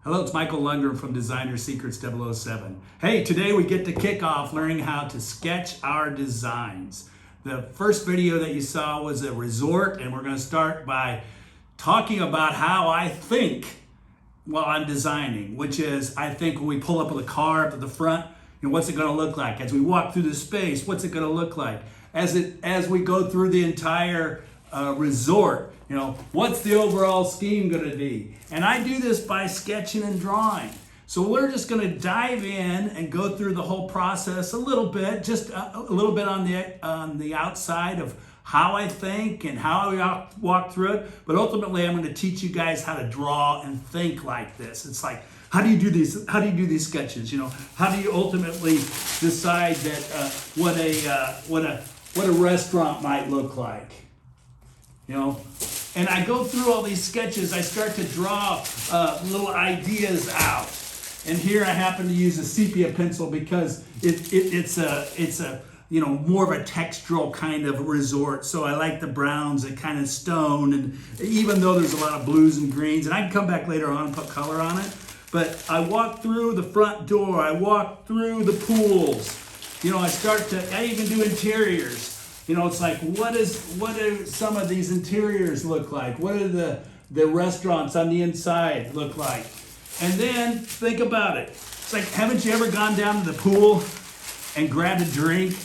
Hello, it's Michael Lundgren from Designer Secrets 007. Hey, today we get to kick off learning how to sketch our designs. The first video that you saw was a resort, and we're going to start by talking about how I think while I'm designing, which is I think when we pull up with a car up at the front, what's it going to look like? As we walk through the space, what's it going to look like? As we go through the entire resort, what's the overall scheme going to be? And I do this by sketching and drawing. So we're just going to dive in and go through the whole process a little bit, just a little bit on the outside of how I think and how I walk through it. But ultimately, I'm going to teach you guys how to draw and think like this. It's like, how do you do these? How do you do these sketches? How do you ultimately decide that what a restaurant might look like? And I go through all these sketches. I start to draw little ideas out. And here I happen to use a sepia pencil because it's a more of a textural kind of resort. So I like the browns, that kind of stone, and even though there's a lot of blues and greens, and I can come back later on and put color on it. But I walk through the front door. I walk through the pools. I even do interiors. It's like, what do some of these interiors look like? What do the restaurants on the inside look like? And then think about it. It's like, haven't you ever gone down to the pool and grabbed a drink,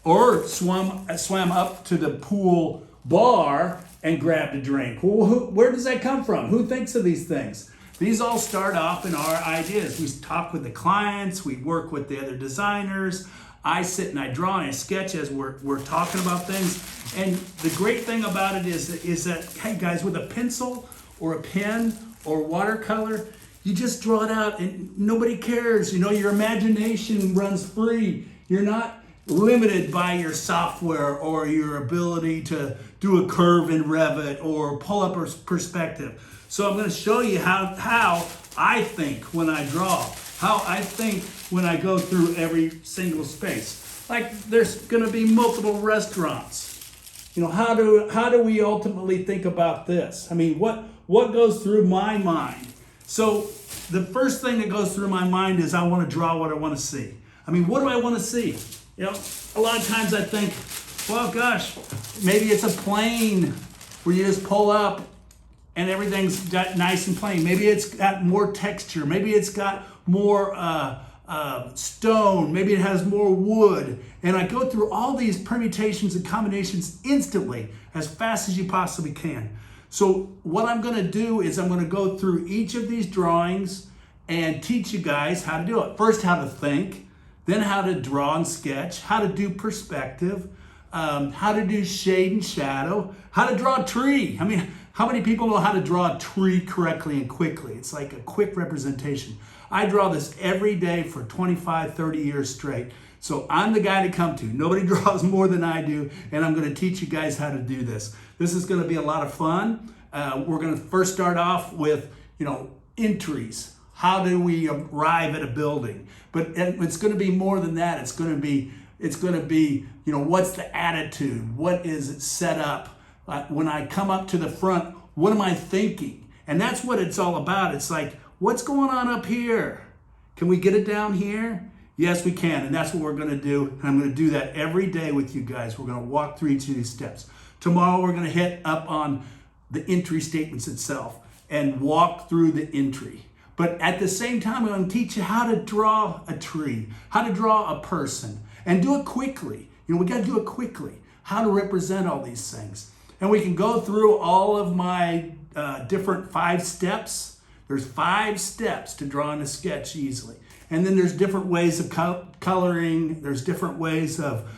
or swam up to the pool bar and grabbed a drink? Well, where does that come from? Who thinks of these things? These all start off in our ideas. We talk with the clients, we work with the other designers. I sit and I draw and I sketch as we're talking about things. And the great thing about it is that, hey guys, with a pencil or a pen or watercolor, you just draw it out and nobody cares. Your imagination runs free. You're not limited by your software or your ability to do a curve in Revit or pull up a perspective. So I'm going to show you how I think when I draw, how I think when I go through every single space. Like, there's going to be multiple restaurants. How do we ultimately think about this? I mean, what goes through my mind? So the first thing that goes through my mind is I want to draw what I want to see. I mean, what do I want to see? A lot of times I think, well, gosh, maybe it's a plane where you just pull up and everything's nice and plain. Maybe it's got more texture. Maybe it's got more stone. Maybe it has more wood. And I go through all these permutations and combinations instantly, as fast as you possibly can. So what I'm going to do is I'm going to go through each of these drawings and teach you guys how to do it. First, how to think, then how to draw and sketch, how to do perspective, how to do shade and shadow, how to draw a tree. I mean, how many people know how to draw a tree correctly and quickly? It's like a quick representation. I draw this every day for 25, 30 years straight. So I'm the guy to come to. Nobody draws more than I do, and I'm going to teach you guys how to do this. This is going to be a lot of fun. We're going to first start off with, entries. How do we arrive at a building? But it's going to be more than that. It's going to be, what's the attitude? What is it set up? When I come up to the front, what am I thinking? And that's what it's all about. It's like, what's going on up here? Can we get it down here? Yes, we can. And that's what we're going to do. And I'm going to do that every day with you guys. We're going to walk through each of these steps. Tomorrow, we're going to hit up on the entry statements itself and walk through the entry. But at the same time, I'm going to teach you how to draw a tree, how to draw a person, and do it quickly. We got to do it quickly. How to represent all these things. And we can go through all of my different 5 steps. There's 5 steps to drawing a sketch easily. And then there's different ways of coloring. There's different ways of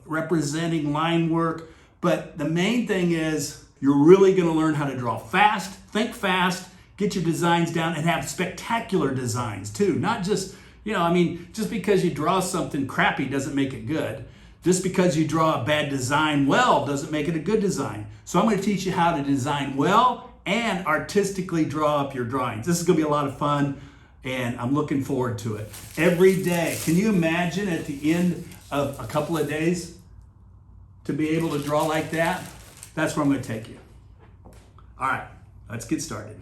representing line work. But the main thing is you're really going to learn how to draw fast, think fast, get your designs down, and have spectacular designs too. Not just, just because you draw something crappy doesn't make it good. Just because you draw a bad design well doesn't make it a good design. So I'm going to teach you how to design well and artistically draw up your drawings. This is going to be a lot of fun, and I'm looking forward to it. Every day. Can you imagine at the end of a couple of days to be able to draw like that? That's where I'm going to take you. All right, let's get started.